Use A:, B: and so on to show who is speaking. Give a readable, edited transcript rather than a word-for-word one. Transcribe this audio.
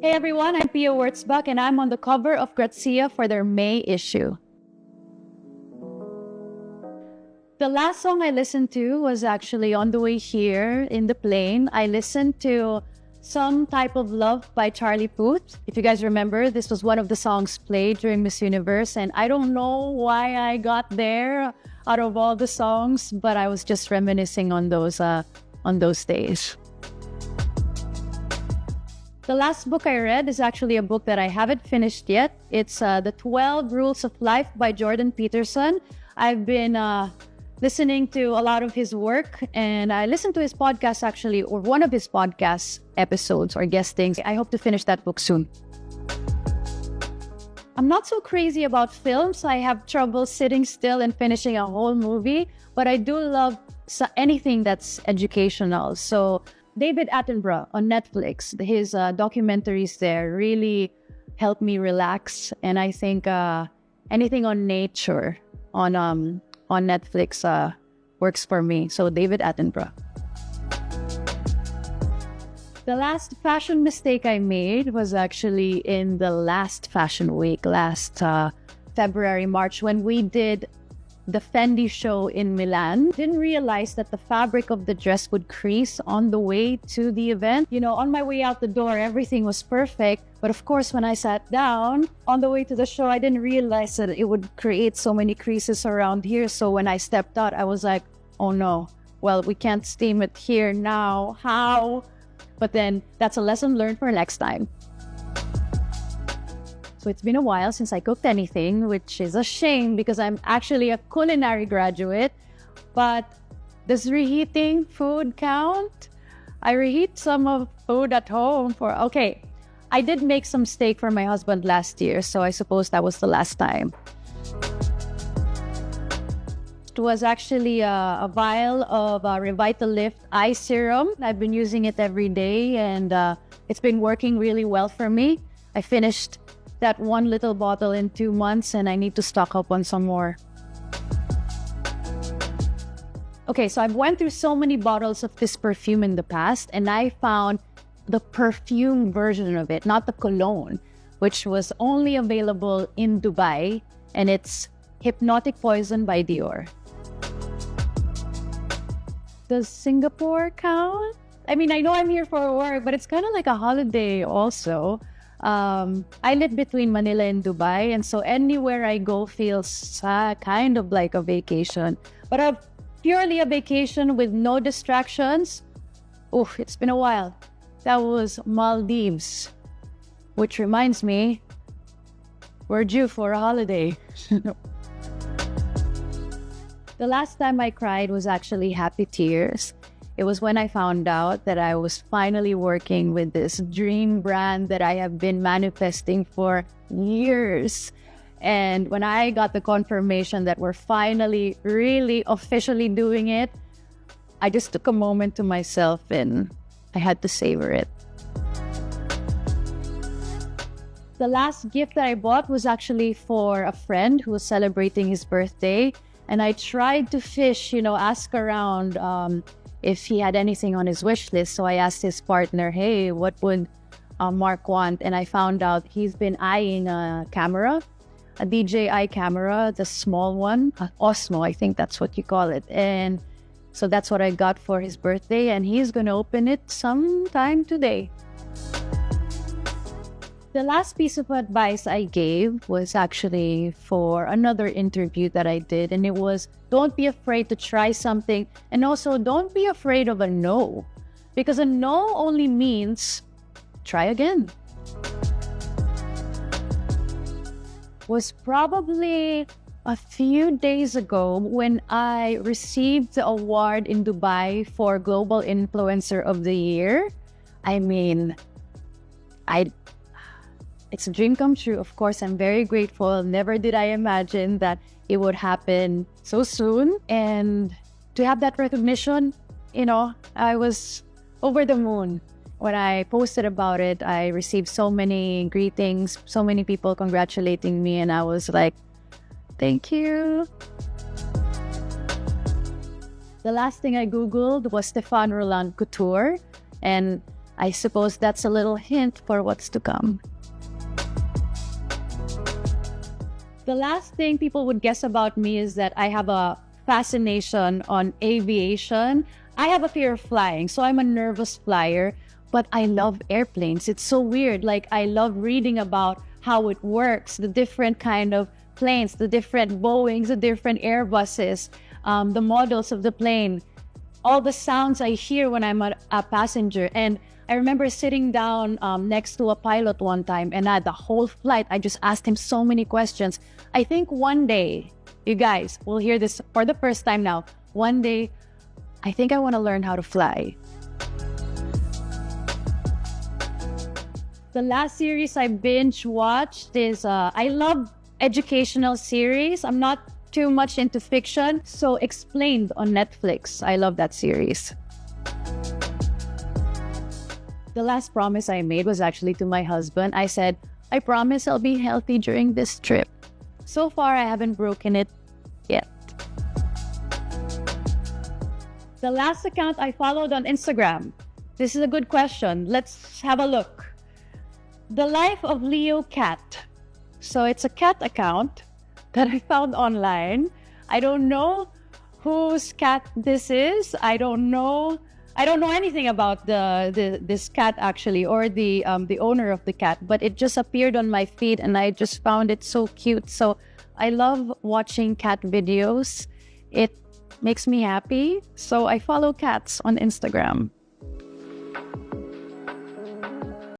A: Hey everyone, I'm Pia Wurztbach and I'm on the cover of GRAZIA for their May issue. The last song I listened to was actually on the way here in the plane. I listened to Some Type of Love by Charlie Puth. If you guys remember, this was one of the songs played during Miss Universe, and I don't know why I got there out of all the songs, but I was just reminiscing on those days. The last book I read is actually a book that I haven't finished yet. It's The 12 Rules of Life by Jordan Peterson. I've been listening to a lot of his work, and I listened to his podcast actually, or one of his podcast episodes or guestings. I hope to finish that book soon. I'm not so crazy about films. I have trouble sitting still and finishing a whole movie, but I do love anything that's educational. So David Attenborough on Netflix, his documentaries there really help me relax. And I think anything on nature on Netflix works for me. So David Attenborough. The last fashion mistake I made was actually in the last fashion week, last February, March, when we did the Fendi show in Milan. Didn't realize that the fabric of the dress would crease on the way to the event. You know, on my way out the door, everything was perfect. But of course, when I sat down on the way to the show, I didn't realize that it would create so many creases around here. So when I stepped out, I was like, oh no, well, we can't steam it here now. How? But then that's a lesson learned for next time. So it's been a while since I cooked anything, which is a shame because I'm actually a culinary graduate. But does reheating food count? I reheat some of food at home okay. I did make some steak for my husband last year, so I suppose that was the last time. It was actually a vial of Revitalift eye serum. I've been using it every day, and it's been working really well for me. I finished that one little bottle in 2 months, and I need to stock up on some more. Okay, so I've went through so many bottles of this perfume in the past, and I found the perfume version of it, not the cologne, which was only available in Dubai, and it's Hypnotic Poison by Dior. Does Singapore count? I mean, I know I'm here for work, but it's kind of like a holiday also. I live between Manila and Dubai, and so anywhere I go feels kind of like a vacation. But purely a vacation with no distractions, it's been a while. That was Maldives, which reminds me, we're due for a holiday. The last time I cried was actually happy tears. It was when I found out that I was finally working with this dream brand that I have been manifesting for years. And when I got the confirmation that we're finally really officially doing it, I just took a moment to myself and I had to savor it. The last gift that I bought was actually for a friend who was celebrating his birthday. And I tried to fish, ask around if he had anything on his wish list. So I asked his partner, hey, what would Mark want? And I found out he's been eyeing a camera, a DJI camera, the small one, Osmo, I think that's what you call it. And so that's what I got for his birthday, and he's going to open it sometime today. The last piece of advice I gave was actually for another interview that I did, and it was, don't be afraid to try something, and also don't be afraid of a no, because a no only means try again. Was probably a few days ago when I received the award in Dubai for Global Influencer of the Year. I mean, it's a dream come true. Of course, I'm very grateful. Never did I imagine that it would happen so soon. And to have that recognition, I was over the moon. When I posted about it, I received so many greetings, so many people congratulating me, and I was like, thank you. The last thing I Googled was Stefan Roland Couture, and I suppose that's a little hint for what's to come. The last thing people would guess about me is that I have a fascination on aviation. I have a fear of flying, so I'm a nervous flyer, but I love airplanes. It's so weird. Like, I love reading about how it works, the different kind of planes, the different Boeings, the different Airbuses, the models of the plane, all the sounds I hear when I'm a passenger. And I remember sitting down next to a pilot one time, and the whole flight, I just asked him so many questions. I think one day, you guys will hear this for the first time now. One day, I think I want to learn how to fly. The last series I binge watched is, I love educational series. I'm not too much into fiction. So Explained on Netflix. I love that series. The last promise I made was actually to my husband. I said, I promise I'll be healthy during this trip. So far, I haven't broken it yet. The last account I followed on Instagram. This is a good question. Let's have a look. The Life of Leo Cat. So it's a cat account that I found online. I don't know whose cat this is. I don't know anything about this cat actually, or the owner of the cat, but it just appeared on my feed and I just found it so cute. So I love watching cat videos. It makes me happy. So I follow cats on Instagram.